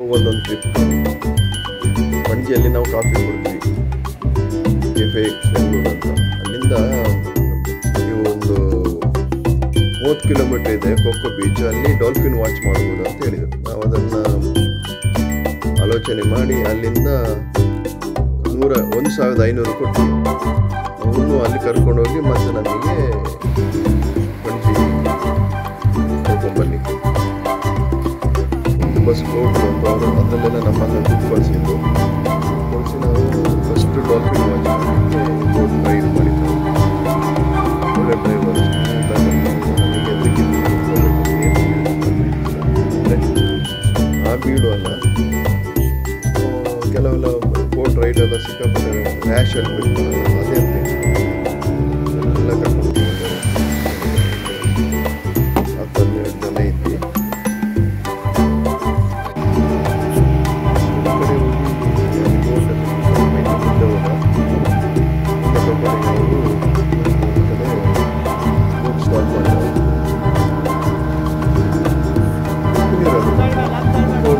ಒಂದೊಂದು ಟ್ರಿಪ್ ಪಣಜಿಯಲ್ಲಿ ನಾವು coffee ಕುಡಿದ್ವಿ cafe Bengaluru ಅಂತ. ಅಲ್ಲಿಂದ ನೀವು ಒಂದು 30 ಕಿಲೋಮೀಟರ್ ಇದೆ ಕೊಕ್ಕೋ ಬೀಚ್, ಅಲ್ಲಿ ಡಾಲ್ಫಿನ್ ವಾಚ್ ಮಾಡ್ಬೋದು ಅಂತ ಹೇಳಿದರು. ನಾವು ಅದನ್ನು ಆಲೋಚನೆ ಮಾಡಿ ಅಲ್ಲಿಂದ 1,500 ಕೊಟ್ಟು ಅವನು ಅಲ್ಲಿ ಕರ್ಕೊಂಡೋಗಿ ಮತ್ತೆ ನಮಗೆ ಪಣಜಿ ಕರ್ಕೊಂಡ್ಬರ್ಲಿಕ್ಕೆ ಬಸ್ ಬೋಟ್ ಬಂದು ಅವರು ಅದರಲ್ಲೆಲ್ಲ ನಮ್ಮನ್ನು ಕೂತ್ಕೊಳಿಸಿದ್ದು ನಾವು ಫಸ್ಟ್ ಡಾಲ್ಫಿನ್ ವಾಚ್ ಮಾಡಲಿಕ್ಕೆ ಬೋಟ್ ಡ್ರೈವ್ ಮಾಡಿದ್ದು. ಒಳ್ಳೆ ಡ್ರೈವರ್, ಆ ಬೀಡು ಅಲ್ಲ, ಕೆಲವೆಲ್ಲ ಬೋಟ್ ರೈಡ್ ಎಲ್ಲ ಸಿಕ್ಕಾಪಟ್ಟೆ ರ್ಯಾಶ್ ಅಲ್ಲಿ ಬಿಡ್ತಾರಲ್ಲ, ಅದೇ ಅಂತ ಎಲ್ಲ ಕರ್ಕೊಂಡು 10-12 ಜನ ಇದ್ವಿ.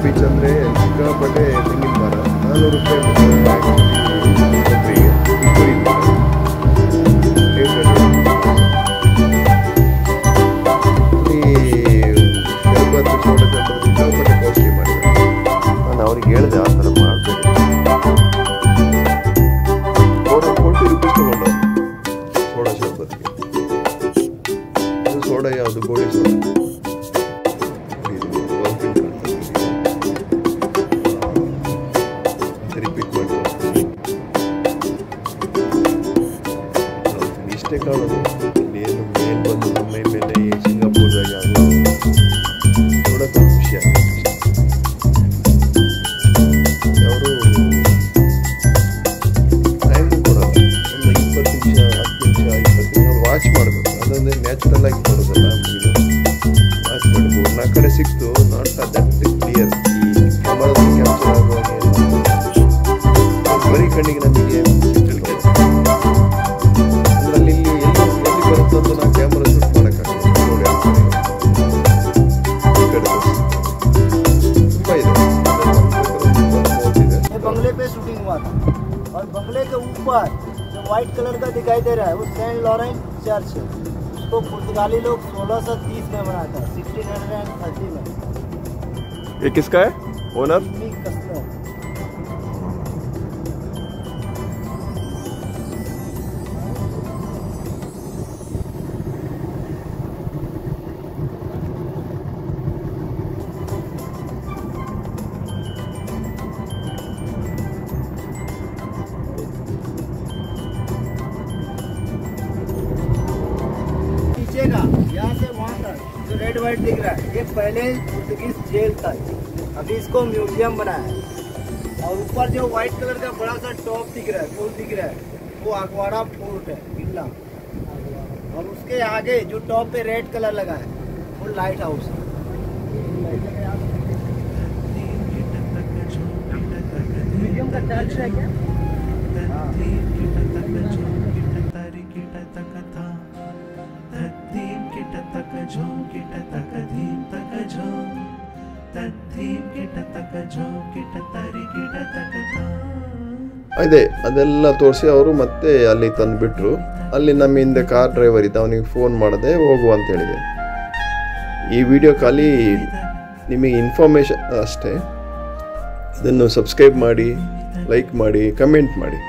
ಬೀಚ್ ಅಂದರೆ ಸಿಕ್ಕಾಪಟ್ಟೆ ತೆಂಗಿನ ಮರ, 400 ರೂಪಾಯಿ ಶರಬತ್ತು ಸೋಡಾ ಸಿಕ್ಕಾಪಟ್ಟೆ ಕಾಸ್ಟ್ಲಿ ಮಾಡಿದ್ದಾರೆ. ನಾನು ಅವ್ರಿಗೆ ಹೇಳಿದೆ ಆ ಥರ ಮಾಡಬೇಡಿ. 40 ರೂಪೀಸ್ ತಗೊಂಡು ಸೋಡಾ ಶರಬತ್ತಿಗೆ. ಅದು ಸೋಡಾ ಯಾವುದು? ಗೋಳಿ ಸೋಡಾ. ಇಷ್ಟೇ ಕಾಣೋದು. ಏನು ಮೇಲ್ ಬಂದು ನಮ್ಮ ಮೈ ಮೇಲೆ ಸಿಂಗಾಪುರದಾಗ ನೋಡೋಕೆ ಖುಷಿ ಆಗುತ್ತೆ. ಅವರು ಟೈಮು ಕೊಡೋಲ್ಲ, ಒಂದು 20 ನಿಮಿಷ 10 ನಿಮಿಷ 20 ನಿಮಿಷ ವಾಚ್ ಮಾಡಬೇಕು. ಅದೊಂದೇ ನ್ಯಾಚುರಲ್ ಆಗಿ ಬರೋದಲ್ಲ, ಇದು ವಾಚ್ ಮಾಡಬೇಕು. ಆ ಕಡೆ ಸಿಕ್ತು, ನಾಟ್ ದಟ್ ಕ್ಲಿಯರ್. ಈ ಕ್ಯಾಮರಾದಲ್ಲಿ ಕ್ಯಾಪ್ಚರ್ ಆಗುವಾಗ ಬರೀ ಕಣ್ಣಿಗೆ ನಮಗೆ ಸಿಕ್ತಿಲ್ಲ. ಅದರಲ್ಲಿ ಎಲ್ಲಿ ಬರುತ್ತೆ ಅಂತ ನಾವು ಕ್ಯಾಮರಾ ಶೂಟ್ ಮಾಡೋಕ್ಕಾಗಲ್ಲ. ನೋಡಿ ಆ ಕಡೆ ತುಂಬ ಇದೆ. बंगले पे शूटिंग हुआ था और बंगले के ऊपर जो व्हाइट कलर का दिखाई दे रहा है वो सेंट लॉरेंस चर्च है। उसको पुर्तगाली लोग 1630 में बनाया था, 1630 में। ये किसका है ओनर? यहाँ से वहाँ तक जो रेड व्हाइट दिख रहा है ये पहले पुर्तगीज जेल था, अभी इसको म्यूजियम बनाया है। और ऊपर जो व्हाइट कलर का बड़ा सा टॉप दिख रहा है, पुल दिख रहा है, वो अगवाड़ा फोर्ट है किला। और उसके आगे जो टॉप पे रेड कलर लगा है वो लाइट हाउस है। म्यूजियम का चार्ज है क्या? ಇದೆ ಅದೆಲ್ಲ ತೋರಿಸಿ ಅವರು ಮತ್ತೆ ಅಲ್ಲಿ ತಂದುಬಿಟ್ರು. ಅಲ್ಲಿ ನಮ್ಮ ಹಿಂದೆ ಕಾರ್ ಡ್ರೈವರ್ ಇದ್ದ, ಅವನಿಗೆ ಫೋನ್ ಮಾಡದೆ ಹೋಗುವ ಅಂತ ಹೇಳಿದೆ. ಈ ವಿಡಿಯೋ ಖಾಲಿ ನಿಮಗೆ ಇನ್ಫಾರ್ಮೇಷನ್ ಅಷ್ಟೇ. ಇದನ್ನು ಸಬ್ಸ್ಕ್ರೈಬ್ ಮಾಡಿ, ಲೈಕ್ ಮಾಡಿ, ಕಮೆಂಟ್ ಮಾಡಿ.